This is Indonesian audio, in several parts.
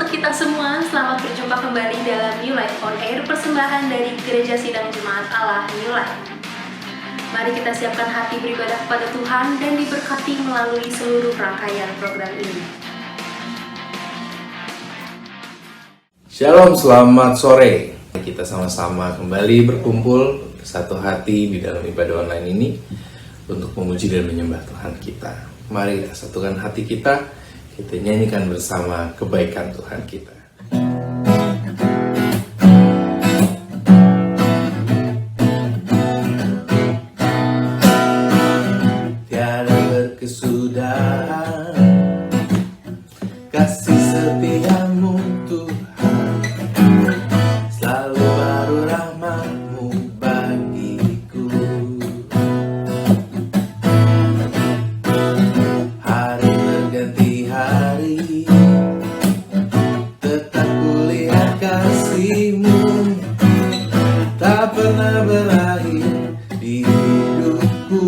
untuk kita semua, selamat berjumpa kembali dalam New Life on Air, persembahan dari Gereja Sidang Jemaat Allah New Life. Mari kita siapkan hati beribadah kepada Tuhan dan diberkati melalui seluruh rangkaian program ini. Shalom, selamat sore. Kita sama-sama kembali berkumpul satu hati di dalam ibadah online ini untuk memuji dan menyembah Tuhan kita. Mari kita satukan hati kita nyanyikan bersama kebaikan Tuhan kita. Tiada berkesudahan kasih setiamu Tuhan, selalu baru rahmat-Mu bagiku. Hari berganti hari, tetap kulihat kasih-Mu, tak pernah berakhir di hidupku.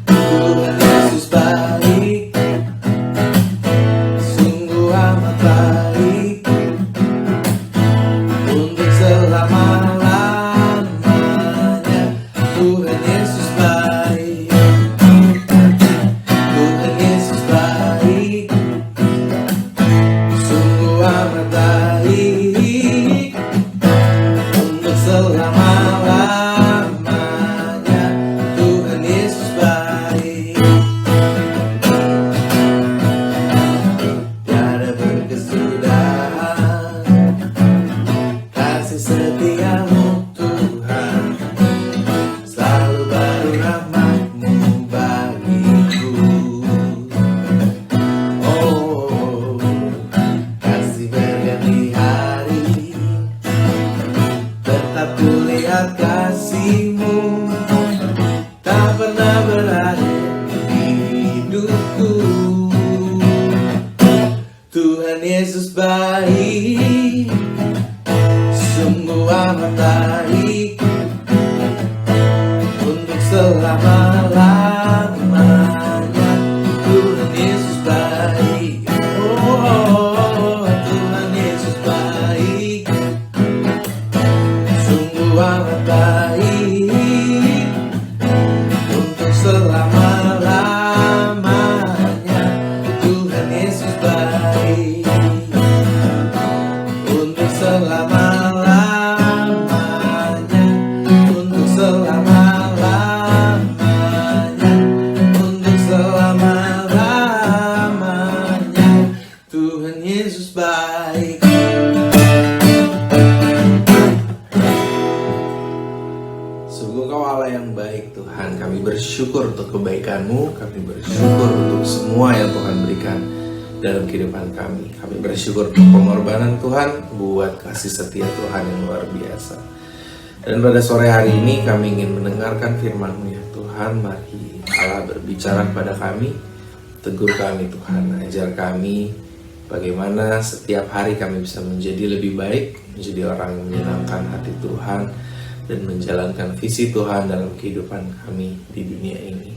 Tuhan Yesus baik, sungguh amat baik, untuk selama-lamanya. Tuhan Yesus baik, Tuhan Yesus baik, sungguh amat baik, untuk selama-lamanya. Tuhan Yesus baik, tiada berkesudahan kasih setiamu Tuhan, selalu baru rahmat-Mu bagiku. Oh, kasih berganti hari, tetap kulihat kasih-Mu, tak pernah berakhir di hidupku. Tuhan Yesus baik, sungguh amat baik, untuk selama-lamanya. Tuhan Yesus baik, oh, Tuhan Yesus baik, sungguh amat baik, untuk selama-lamanya. Tuhan Yesus baik, untuk selama-lamanya, untuk selama-lamanya, untuk selama-lamanya. Tuhan Yesus baik. Sungguh Kau Allah yang baik Tuhan. Kami bersyukur untuk kebaikan-Mu, kami bersyukur untuk semua yang Tuhan berikan dalam kehidupan kami. Kami bersyukur untuk pengorbanan Tuhan, buat kasih setia Tuhan yang luar biasa. Dan pada sore hari ini kami ingin mendengarkan firman-Mu ya Tuhan. Mari Allah berbicara kepada kami, tegur kami Tuhan, ajar kami bagaimana setiap hari kami bisa menjadi lebih baik, menjadi orang yang menyenangkan hati Tuhan, dan menjalankan visi Tuhan dalam kehidupan kami di dunia ini.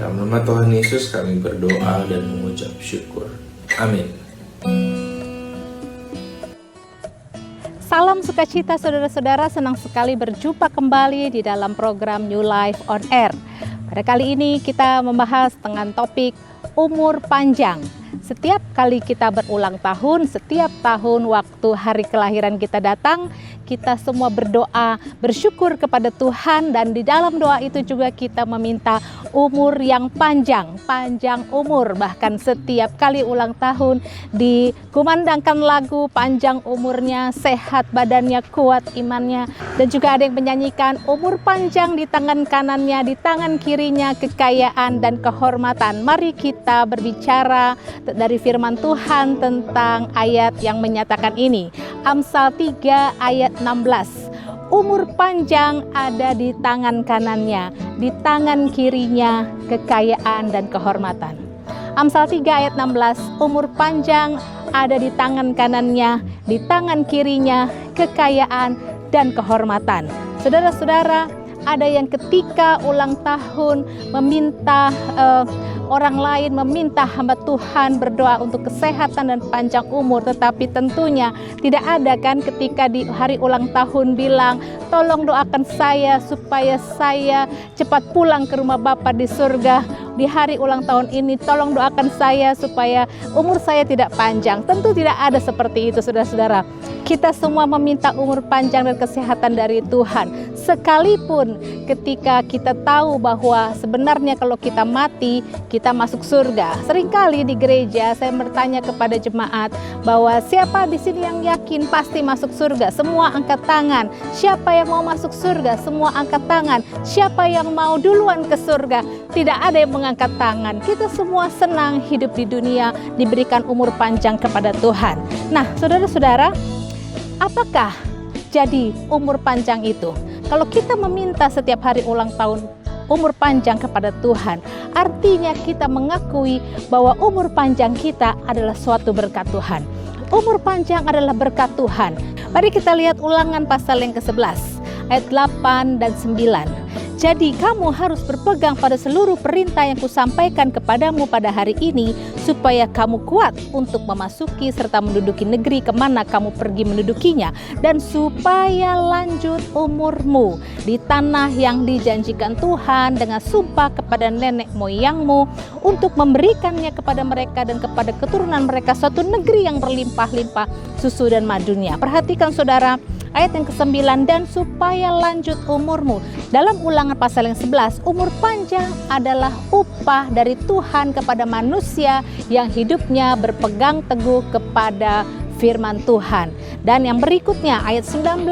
Dalam nama Tuhan Yesus kami berdoa dan mengucap syukur. Amin. Salam sukacita saudara-saudara, senang sekali berjumpa kembali di dalam program New Life on Air. Pada kali ini kita membahas dengan topik umur panjang. Setiap kali kita berulang tahun, setiap tahun waktu hari kelahiran kita datang, kita semua berdoa, bersyukur kepada Tuhan, dan di dalam doa itu juga kita meminta umur yang panjang umur. Bahkan setiap kali ulang tahun dikumandangkan lagu panjang umurnya, sehat badannya, kuat imannya, dan juga ada yang menyanyikan umur panjang di tangan kanannya, di tangan kirinya kekayaan dan kehormatan. Mari kita berbicara dari firman Tuhan tentang ayat yang menyatakan ini. Amsal 3 ayat 16. Umur panjang ada di tangan kanannya, di tangan kirinya kekayaan dan kehormatan. Amsal 3 ayat 16, umur panjang ada di tangan kanannya, di tangan kirinya kekayaan dan kehormatan. Saudara-saudara, ada yang ketika ulang tahun meminta orang lain meminta hamba Tuhan berdoa untuk kesehatan dan panjang umur, tetapi tentunya tidak ada kan ketika di hari ulang tahun bilang, tolong doakan saya supaya saya cepat pulang ke rumah Bapa di surga. Di hari ulang tahun ini tolong doakan saya supaya umur saya tidak panjang. Tentu tidak ada seperti itu, saudara-saudara. Kita semua meminta umur panjang dan kesehatan dari Tuhan. Sekalipun ketika kita tahu bahwa sebenarnya kalau kita mati, kita masuk surga. Seringkali di gereja saya bertanya kepada jemaat bahwa siapa di sini yang yakin pasti masuk surga? Semua angkat tangan. Siapa yang mau masuk surga? Semua angkat tangan. Siapa yang mau duluan ke surga? Tidak ada yang mengangkat tangan. Kita semua senang hidup di dunia, diberikan umur panjang kepada Tuhan. Nah, saudara-saudara, apakah jadi umur panjang itu? Kalau kita meminta setiap hari ulang tahun umur panjang kepada Tuhan, artinya kita mengakui bahwa umur panjang kita adalah suatu berkat Tuhan. Umur panjang adalah berkat Tuhan. Mari kita lihat Ulangan pasal yang ke-11 ayat 8 dan 9. Jadi kamu harus berpegang pada seluruh perintah yang kusampaikan kepadamu pada hari ini, supaya kamu kuat untuk memasuki serta menduduki negeri kemana kamu pergi mendudukinya, dan supaya lanjut umurmu di tanah yang dijanjikan Tuhan dengan sumpah kepada nenek moyangmu, untuk memberikannya kepada mereka dan kepada keturunan mereka suatu negeri yang berlimpah-limpah susu dan madunya. Perhatikan saudara, ayat yang ke-9, dan supaya lanjut umurmu. Dalam Ulangan pasal yang 11, umur panjang adalah upah dari Tuhan kepada manusia yang hidupnya berpegang teguh kepada firman Tuhan. Dan yang berikutnya ayat 19,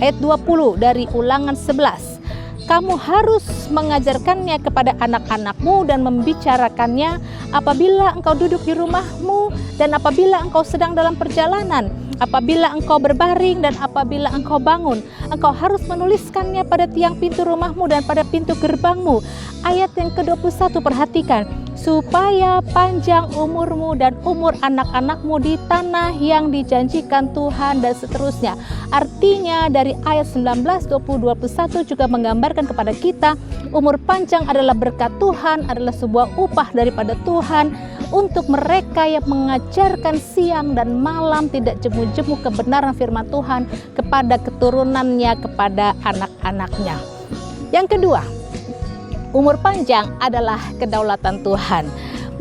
ayat 20 dari Ulangan 11. Kamu harus mengajarkannya kepada anak-anakmu dan membicarakannya apabila engkau duduk di rumahmu dan apabila engkau sedang dalam perjalanan, apabila engkau berbaring dan apabila engkau bangun. Engkau harus menuliskannya pada tiang pintu rumahmu dan pada pintu gerbangmu. Ayat yang ke-21, perhatikan. Supaya panjang umurmu dan umur anak-anakmu di tanah yang dijanjikan Tuhan, dan seterusnya. Artinya dari ayat 19, 20, 21 juga menggambarkan kepada kita umur panjang adalah berkat Tuhan, adalah sebuah upah daripada Tuhan untuk mereka yang mengajarkan siang dan malam tidak jemu-jemu kebenaran firman Tuhan kepada keturunannya, kepada anak-anaknya. Yang kedua, umur panjang adalah kedaulatan Tuhan.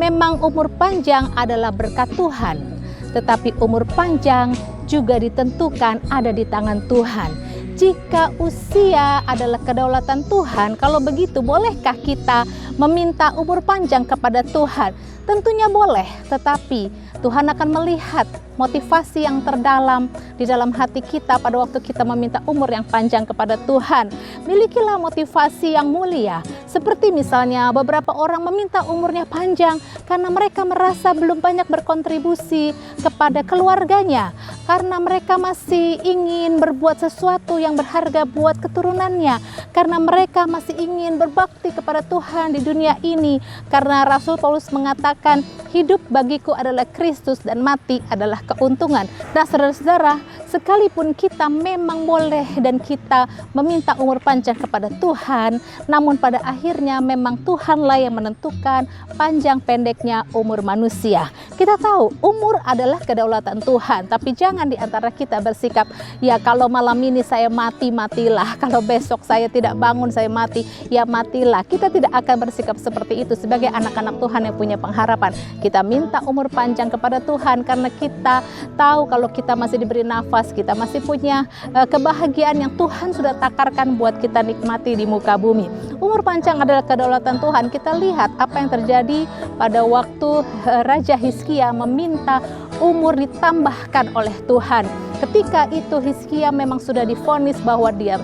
Memang umur panjang adalah berkat Tuhan, tetapi umur panjang juga ditentukan ada di tangan Tuhan. Jika usia adalah kedaulatan Tuhan, kalau begitu bolehkah kita meminta umur panjang kepada Tuhan? Tentunya boleh, tetapi Tuhan akan melihat motivasi yang terdalam di dalam hati kita pada waktu kita meminta umur yang panjang kepada Tuhan. Milikilah motivasi yang mulia. Seperti misalnya beberapa orang meminta umurnya panjang karena mereka merasa belum banyak berkontribusi kepada keluarganya, karena mereka masih ingin berbuat sesuatu yang berharga buat keturunannya, karena mereka masih ingin berbakti kepada Tuhan di dunia ini, karena Rasul Paulus mengatakan hidup bagiku adalah Kristus dan mati adalah keuntungan. Nah, saudara-saudara, sekalipun kita memang boleh dan kita meminta umur panjang kepada Tuhan, namun pada akhirnya memang Tuhanlah yang menentukan panjang pendeknya umur manusia. Kita tahu umur adalah kedaulatan Tuhan, tapi jangan di antara kita bersikap, ya kalau malam ini saya mati, matilah. Kalau besok saya tidak bangun, saya mati, ya matilah. Kita tidak akan bersikap seperti itu sebagai anak-anak Tuhan yang punya pengharapan. Kita minta umur panjang kepada Tuhan karena kita tahu kalau kita masih diberi nafas, kita masih punya kebahagiaan yang Tuhan sudah takarkan buat kita nikmati di muka bumi. Umur panjang adalah kedaulatan Tuhan. Kita lihat apa yang terjadi pada waktu Raja Hizkia meminta umur ditambahkan oleh Tuhan. Ketika itu Hizkia memang sudah divonis bahwa dia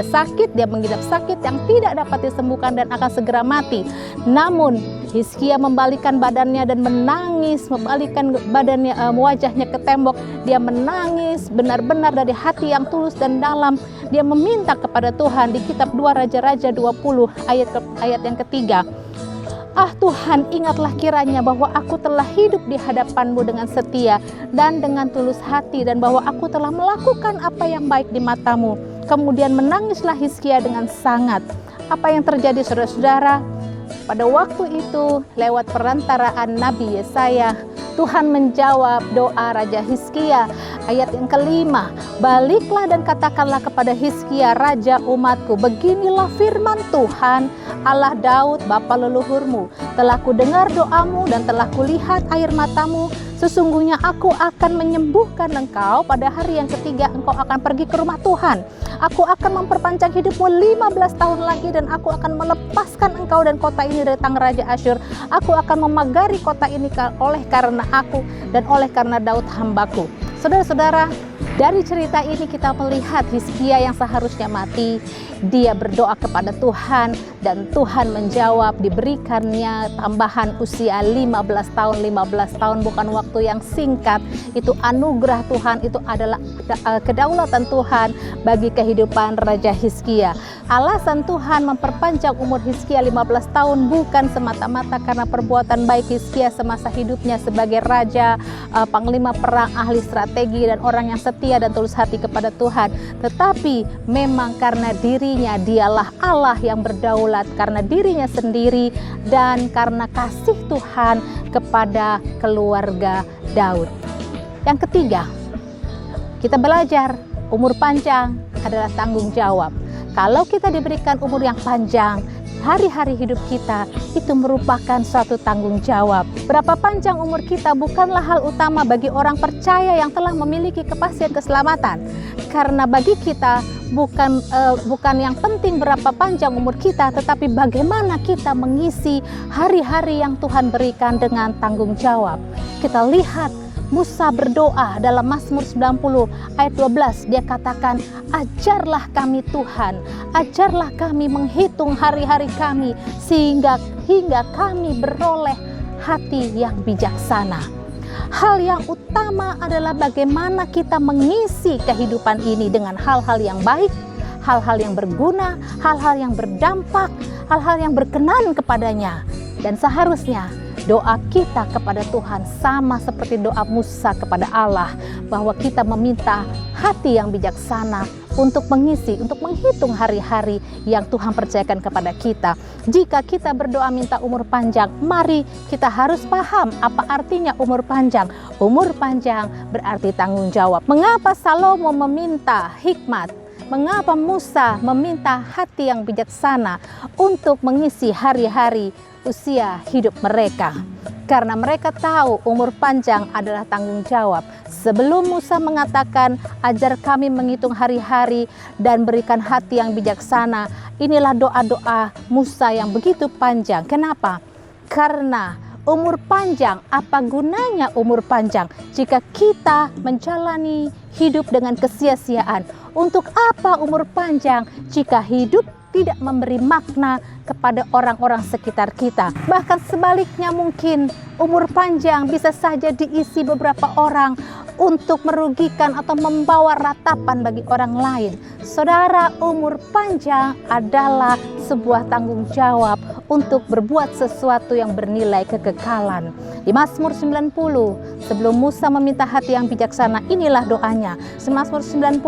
sakit, dia mengidap sakit yang tidak dapat disembuhkan dan akan segera mati. Namun Hizkia membalikkan badannya dan menangis, membalikkan badannya, wajahnya ke tembok. Dia menangis benar-benar dari hati yang tulus dan dalam. Dia meminta kepada Tuhan di kitab 2 Raja-Raja 20 ayat yang ketiga. Ah Tuhan, ingatlah kiranya bahwa aku telah hidup di hadapan-Mu dengan setia dan dengan tulus hati, dan bahwa aku telah melakukan apa yang baik di mata-Mu. Kemudian menangislah Hizkia dengan sangat. Apa yang terjadi, saudara-saudara? pada waktu itu lewat perantaraan Nabi Yesaya, Tuhan menjawab doa Raja Hizkia. Ayat yang kelima, baliklah dan katakanlah kepada Hizkia, raja umatku, beginilah firman Tuhan, Allah Daud bapa leluhurmu, telah kudengar doamu dan telah kulihat air matamu. Sesungguhnya aku akan menyembuhkan engkau. Pada hari yang ketiga engkau akan pergi ke rumah Tuhan. Aku akan memperpanjang hidupmu 15 tahun lagi, dan aku akan melepaskan engkau dan kota ini dari tangan Raja Asyur. Aku akan memagari kota ini oleh karena aku dan oleh karena Daud hambaku. Saudara-saudara, dari cerita ini kita melihat Hizkia yang seharusnya mati, dia berdoa kepada Tuhan dan Tuhan menjawab, diberikannya tambahan usia 15 tahun. 15 tahun bukan waktu yang singkat, itu anugerah Tuhan, itu adalah kedaulatan Tuhan bagi kehidupan Raja Hizkia. Alasan Tuhan memperpanjang umur Hizkia 15 tahun bukan semata-mata karena perbuatan baik Hizkia semasa hidupnya sebagai raja, panglima perang, ahli strategi, dan orang yang setia dan tulus hati kepada Tuhan, tetapi memang karena dirinya, dialah Allah yang berdaulat, karena dirinya sendiri dan karena kasih Tuhan kepada keluarga Daud. Yang ketiga, kita belajar umur panjang adalah tanggung jawab. Kalau kita diberikan umur yang panjang, hari-hari hidup kita itu merupakan suatu tanggung jawab. Berapa panjang umur kita bukanlah hal utama bagi orang percaya yang telah memiliki kepastian keselamatan. Karena bagi kita bukan yang penting berapa panjang umur kita, tetapi bagaimana kita mengisi hari-hari yang Tuhan berikan dengan tanggung jawab. Kita lihat Musa berdoa dalam Mazmur 90 ayat 12, dia katakan, ajarlah kami Tuhan, ajarlah kami menghitung hari-hari kami hingga kami beroleh hati yang bijaksana. Hal yang utama adalah bagaimana kita mengisi kehidupan ini dengan hal-hal yang baik, hal-hal yang berguna, hal-hal yang berdampak, hal-hal yang berkenan kepadanya. Dan seharusnya doa kita kepada Tuhan sama seperti doa Musa kepada Allah, bahwa kita meminta hati yang bijaksana untuk mengisi, untuk menghitung hari-hari yang Tuhan percayakan kepada kita. Jika kita berdoa minta umur panjang, mari kita harus paham apa artinya umur panjang. Umur panjang berarti tanggung jawab. Mengapa Salomo meminta hikmat? Mengapa Musa meminta hati yang bijaksana untuk mengisi hari-hari usia hidup mereka? Karena mereka tahu umur panjang adalah tanggung jawab. Sebelum Musa mengatakan, ajar kami menghitung hari-hari dan berikan hati yang bijaksana, inilah doa-doa Musa yang begitu panjang. Kenapa? Karena umur panjang, apa gunanya umur panjang jika kita menjalani hidup dengan kesia-siaan? Untuk apa umur panjang jika hidup tidak memberi makna kepada orang-orang sekitar kita? Bahkan sebaliknya, mungkin umur panjang bisa saja diisi beberapa orang untuk merugikan atau membawa ratapan bagi orang lain. Saudara, umur panjang adalah sebuah tanggung jawab untuk berbuat sesuatu yang bernilai kekekalan. Di Mazmur 90, sebelum Musa meminta hati yang bijaksana, inilah doanya. Mazmur 90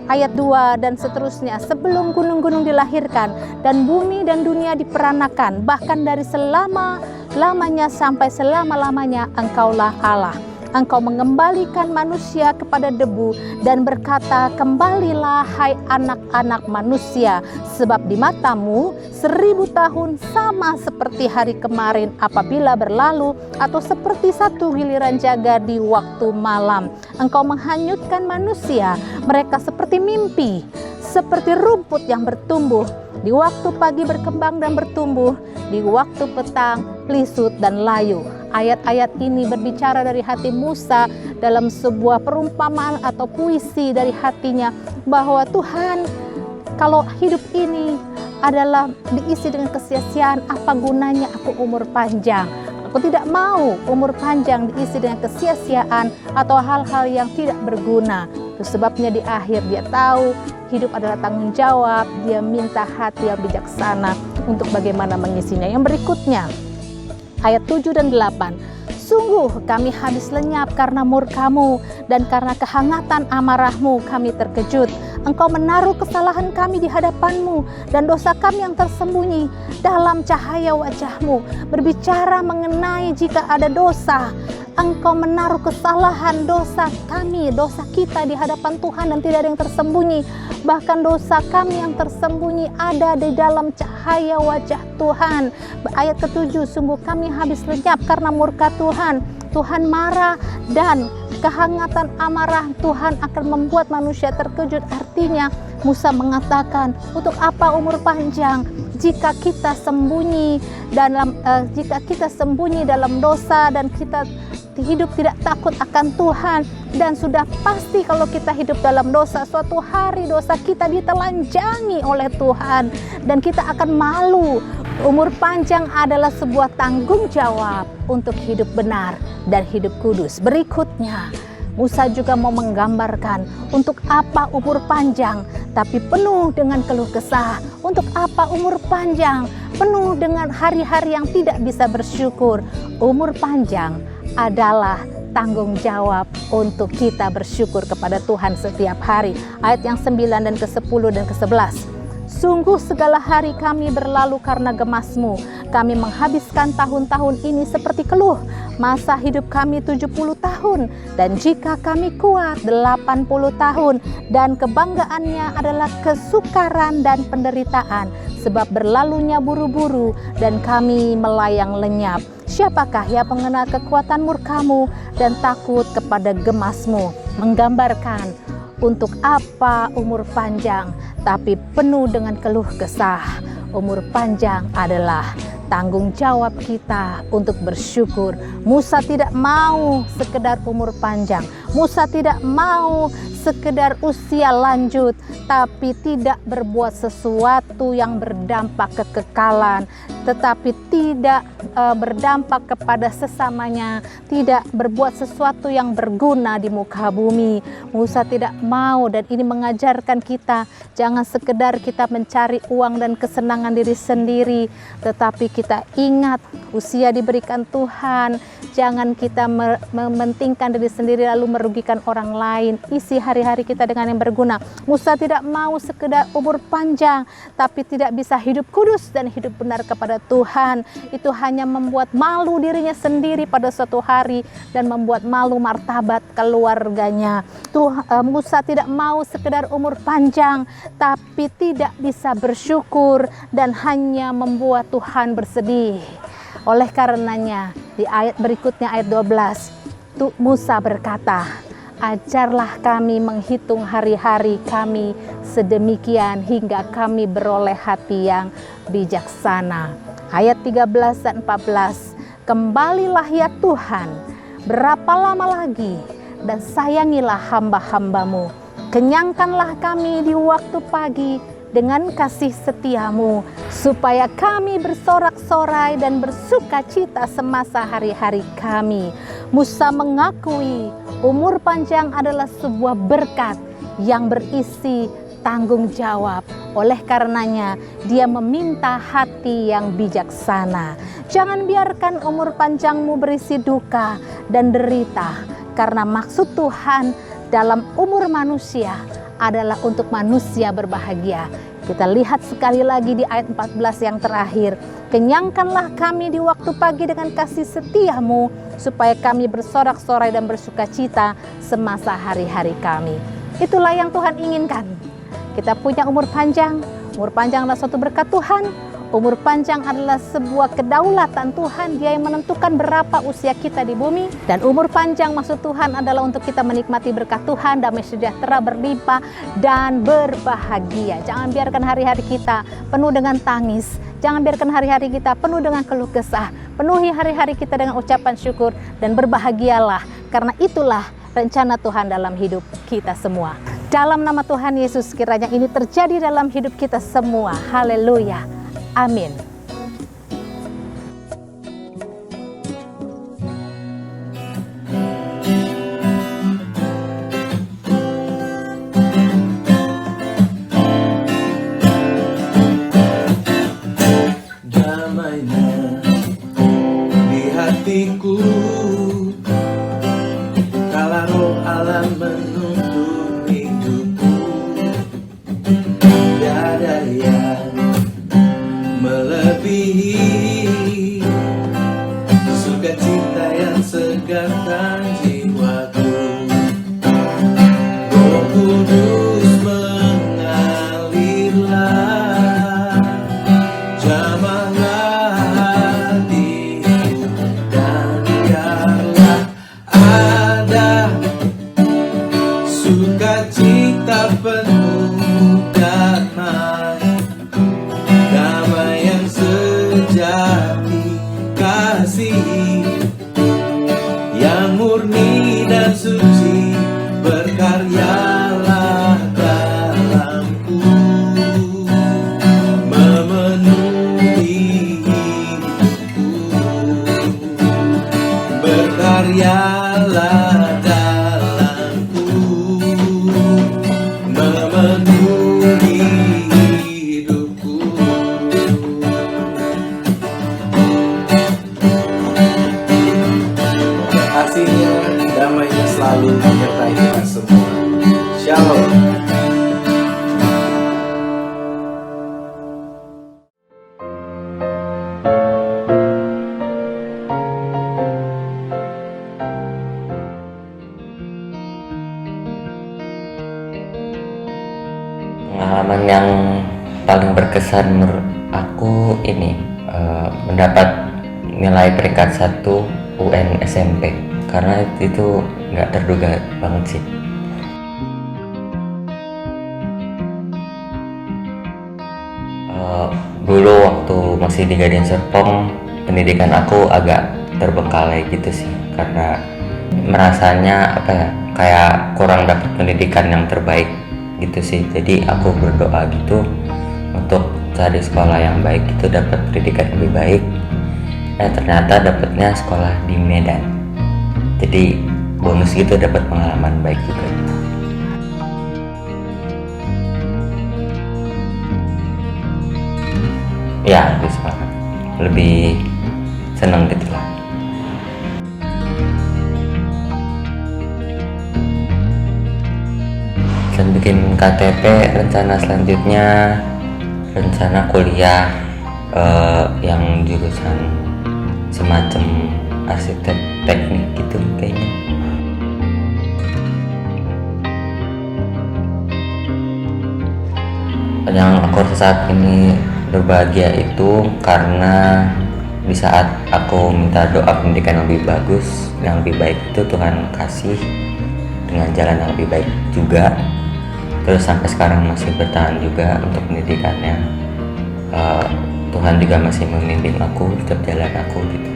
ayat 2 dan seterusnya. Sebelum gunung-gunung dilahirkan dan bumi dan dunia diperanakan, bahkan dari selama-lamanya sampai selama-lamanya, Engkaulah Allah. Engkau mengembalikan manusia kepada debu dan berkata, kembalilah hai anak-anak manusia, sebab di matamu 1000 tahun sama seperti hari kemarin apabila berlalu, atau seperti satu giliran jaga di waktu malam. Engkau menghanyutkan manusia, mereka seperti mimpi, seperti rumput yang bertumbuh. Di waktu pagi berkembang dan bertumbuh, di waktu petang lisut dan layu. Ayat-ayat ini berbicara dari hati Musa dalam sebuah perumpamaan atau puisi dari hatinya, bahwa Tuhan, kalau hidup ini adalah diisi dengan kesia-siaan, apa gunanya aku umur panjang? Aku tidak mau umur panjang diisi dengan kesia-siaan atau hal-hal yang tidak berguna. Itu sebabnya di akhir dia tahu hidup adalah tanggung jawab. Dia minta hati yang bijaksana untuk bagaimana mengisinya. Yang berikutnya, ayat 7 dan 8. Sungguh kami habis lenyap karena murkamu, dan karena kehangatan amarahmu kami terkejut. Engkau menaruh kesalahan kami di hadapan-Mu dan dosa kami yang tersembunyi dalam cahaya wajah-Mu. Berbicara mengenai jika ada dosa, Engkau menaruh kesalahan dosa kami, dosa kita di hadapan Tuhan dan tidak ada yang tersembunyi. Bahkan dosa kami yang tersembunyi ada di dalam cahaya wajah Tuhan. Ayat ke-7, sungguh kami habis lenyap karena murka Tuhan. Tuhan marah dan kehangatan amarah Tuhan akan membuat manusia terkejut. Artinya Musa mengatakan, untuk apa umur panjang jika kita sembunyi dalam dosa dan kita hidup tidak takut akan Tuhan. Dan sudah pasti kalau kita hidup dalam dosa, suatu hari dosa kita ditelanjangi oleh Tuhan dan kita akan malu. Umur panjang adalah sebuah tanggung jawab untuk hidup benar dan hidup kudus. Berikutnya, Musa juga mau menggambarkan untuk apa umur panjang tapi penuh dengan keluh kesah. Untuk apa umur panjang penuh dengan hari-hari yang tidak bisa bersyukur. Umur panjang adalah tanggung jawab untuk kita bersyukur kepada Tuhan setiap hari. Ayat yang 9 dan ke-10 dan ke-11. Sungguh segala hari kami berlalu karena gemas-Mu. Kami menghabiskan tahun-tahun ini seperti keluh. Masa hidup kami 70 tahun. Dan jika kami kuat 80 tahun. Dan kebanggaannya adalah kesukaran dan penderitaan. Sebab berlalunya buru-buru dan kami melayang lenyap. Siapakah yang mengenal kekuatan murka-Mu dan takut kepada gemas-Mu? Menggambarkan untuk apa umur panjang tapi penuh dengan keluh kesah. Umur panjang adalah tanggung jawab kita untuk bersyukur. Musa tidak mau sekedar umur panjang. Musa tidak mau sekedar usia lanjut, tapi tidak berbuat sesuatu yang berdampak kekekalan, tetapi tidak berdampak kepada sesamanya, tidak berbuat sesuatu yang berguna di muka bumi. Musa tidak mau, dan ini mengajarkan kita jangan sekedar kita mencari uang dan kesenangan diri sendiri, tetapi kita ingat usia diberikan Tuhan. Jangan kita mementingkan diri sendiri lalu merugikan orang lain. Isi hari-hari kita dengan yang berguna. Musa tidak mau sekedar umur panjang tapi tidak bisa hidup kudus dan hidup benar kepada Tuhan. Itu hanya membuat malu dirinya sendiri pada suatu hari dan membuat malu martabat keluarganya. Musa tidak mau sekedar umur panjang tapi tidak bisa bersyukur dan hanya membuat Tuhan bersedih. Oleh karenanya di ayat berikutnya, ayat 12, Musa berkata, ajarlah kami menghitung hari-hari kami sedemikian hingga kami beroleh hati yang bijaksana. Ayat 13 dan 14, kembalilah ya Tuhan, berapa lama lagi, dan sayangilah hamba-hamba-Mu. Kenyangkanlah kami di waktu pagi dengan kasih setia-Mu, supaya kami bersorak-sorai dan bersuka cita semasa hari-hari kami. Musa mengakui umur panjang adalah sebuah berkat yang berisi tanggung jawab. Oleh karenanya dia meminta hati yang bijaksana. Jangan biarkan umur panjangmu berisi duka dan derita, karena maksud Tuhan dalam umur manusia adalah untuk manusia berbahagia. Kita lihat sekali lagi di ayat 14 yang terakhir. Kenyangkanlah kami di waktu pagi dengan kasih setia-Mu, supaya kami bersorak-sorai dan bersuka cita semasa hari-hari kami. Itulah yang Tuhan inginkan. Kita punya umur panjang. Umur panjang adalah suatu berkat Tuhan. Umur panjang adalah sebuah kedaulatan Tuhan. Dia yang menentukan berapa usia kita di bumi. Dan umur panjang maksud Tuhan adalah untuk kita menikmati berkat Tuhan, damai sejahtera berlimpah dan berbahagia. Jangan biarkan hari-hari kita penuh dengan tangis. Jangan biarkan hari-hari kita penuh dengan keluh kesah. Penuhi hari-hari kita dengan ucapan syukur dan berbahagialah. Karena itulah rencana Tuhan dalam hidup kita semua. Dalam nama Tuhan Yesus, kiranya ini terjadi dalam hidup kita semua. Haleluya. Amin. Damainya di hatiku, kala Roh Allah menuntun hidupku. sukacita yang segarkan jiwaku. Roh Kudus mengalirlah, jamahlah hatiku, dan biarlah ada sukacita penuh damai, damai yang sejati, kasih yang murni dan suci, berkaryalah dalamku, memenuhi hidupku, berkaryalah dalamku, memenuhi hidupku. Kasihnya, damainya selalu menyertai kita semua. Shalom. Pengalaman yang paling berkesan menurut aku ini mendapat nilai peringkat 1 UN SMP, karena itu nggak terduga banget sih. Dulu waktu masih di Gading Serpong, pendidikan aku agak terbengkalai gitu sih, karena merasanya kayak kurang dapat pendidikan yang terbaik gitu sih. Jadi aku berdoa gitu untuk cari sekolah yang baik, itu dapat pendidikan lebih baik. Ternyata dapatnya sekolah di Medan, jadi bonus gitu, dapat pengalaman baik juga. Ya, lebih semangat, lebih senang gitu lah. Dan bikin KTP, rencana selanjutnya rencana kuliah yang jurusan semacam arsitek teknik gitu kayaknya. Yang aku saat ini berbahagia itu karena di saat aku minta doa pendidikan yang lebih bagus, yang lebih baik, itu Tuhan kasih dengan jalan yang lebih baik juga. Terus sampai sekarang masih bertahan juga untuk pendidikannya. Tuhan juga masih membimbing aku di setiap jalan aku gitu.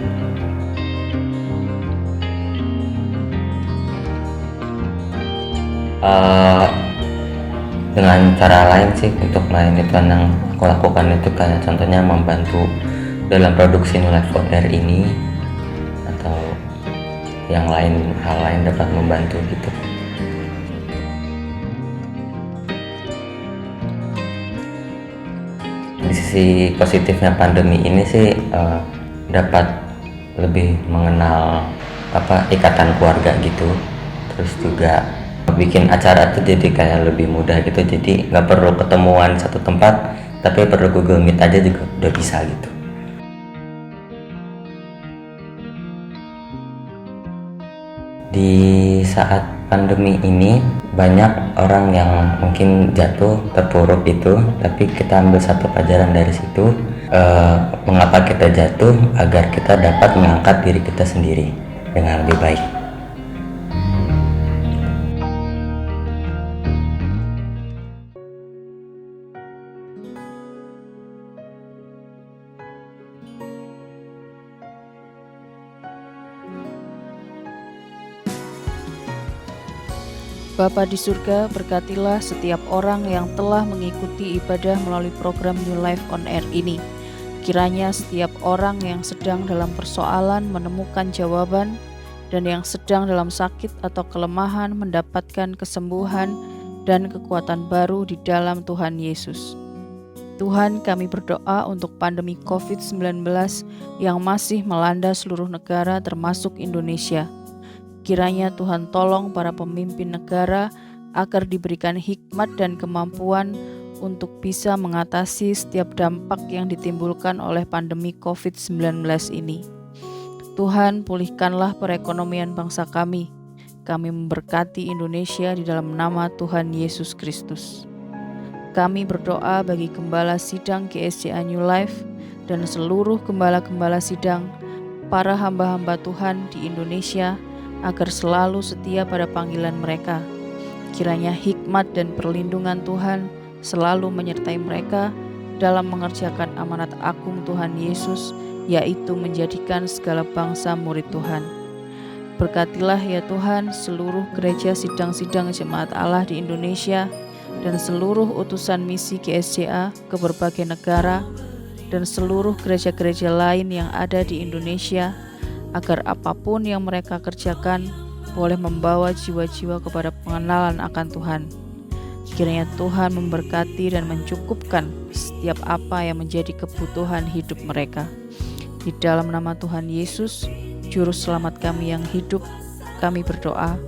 Dengan cara lain sih untuk melayani Tuhan yang aku lakukan itu kayak contohnya membantu dalam produksi New Life on Air ini, atau yang lain, hal lain dapat membantu gitu. Di sisi positifnya pandemi ini sih dapat lebih mengenal ikatan keluarga gitu. Terus juga bikin acara tuh jadi kayak lebih mudah gitu, jadi nggak perlu ketemuan satu tempat, tapi perlu Google Meet aja juga udah bisa gitu. Di saat pandemi ini banyak orang yang mungkin jatuh terpuruk gitu, tapi kita ambil satu pelajaran dari situ, mengapa kita jatuh, agar kita dapat mengangkat diri kita sendiri dengan lebih baik. Bapa di surga, berkatilah setiap orang yang telah mengikuti ibadah melalui program New Life on Air ini. Kiranya setiap orang yang sedang dalam persoalan menemukan jawaban, dan yang sedang dalam sakit atau kelemahan mendapatkan kesembuhan dan kekuatan baru di dalam Tuhan Yesus. Tuhan, kami berdoa untuk pandemi COVID-19 yang masih melanda seluruh negara termasuk Indonesia. Kiranya Tuhan tolong para pemimpin negara agar diberikan hikmat dan kemampuan untuk bisa mengatasi setiap dampak yang ditimbulkan oleh pandemi COVID-19 ini. Tuhan, pulihkanlah perekonomian bangsa kami. Kami memberkati Indonesia di dalam nama Tuhan Yesus Kristus. Kami berdoa bagi Gembala Sidang GSJA New Life dan seluruh gembala-gembala sidang, para hamba-hamba Tuhan di Indonesia, agar selalu setia pada panggilan mereka. Kiranya hikmat dan perlindungan Tuhan selalu menyertai mereka dalam mengerjakan amanat agung Tuhan Yesus, yaitu menjadikan segala bangsa murid Tuhan. Berkatilah ya Tuhan seluruh gereja sidang-sidang jemaat Allah di Indonesia dan seluruh utusan misi GSJA ke berbagai negara dan seluruh gereja-gereja lain yang ada di Indonesia, agar apapun yang mereka kerjakan boleh membawa jiwa-jiwa kepada pengenalan akan Tuhan. Kiranya Tuhan memberkati dan mencukupkan setiap apa yang menjadi kebutuhan hidup mereka. Di dalam nama Tuhan Yesus, Juru Selamat kami yang hidup, kami berdoa.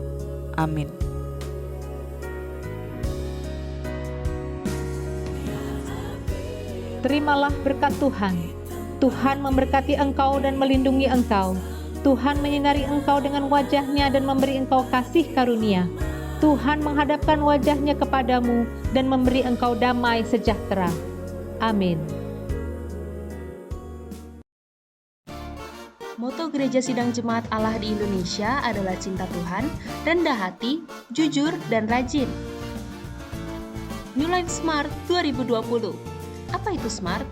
Amin. Terimalah berkat Tuhan. Tuhan memberkati engkau dan melindungi engkau. Tuhan menyinari engkau dengan wajah-Nya dan memberi engkau kasih karunia. Tuhan menghadapkan wajah-Nya kepadamu dan memberi engkau damai sejahtera. Amin. Moto Gereja Sidang Jemaat Allah di Indonesia adalah cinta Tuhan, rendah hati, jujur, dan rajin. New Life Smart 2020. Apa itu SMART?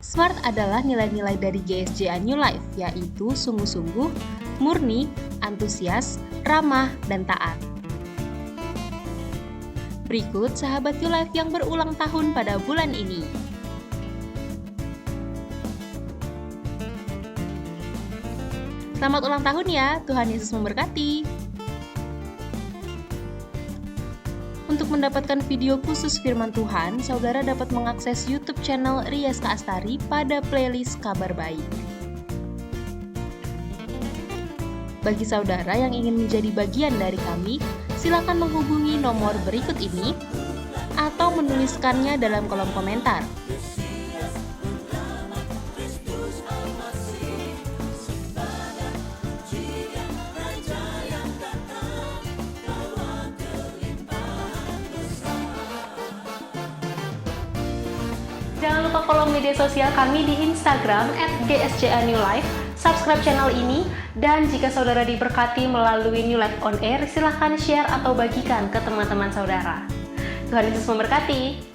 SMART adalah nilai-nilai dari GSJA New Life, yaitu sungguh-sungguh, murni, antusias, ramah, dan taat. Berikut sahabat New Life yang berulang tahun pada bulan ini. Selamat ulang tahun ya, Tuhan Yesus memberkati. Untuk mendapatkan video khusus firman Tuhan, saudara dapat mengakses YouTube channel Rias Astari pada playlist Kabar Baik. Bagi saudara yang ingin menjadi bagian dari kami, silakan menghubungi nomor berikut ini atau menuliskannya dalam kolom komentar. Jangan lupa follow media sosial kami di Instagram @gsjanewlife, subscribe channel ini, dan jika saudara diberkati melalui New Life on Air, silahkan share atau bagikan ke teman-teman saudara. Tuhan Yesus memberkati.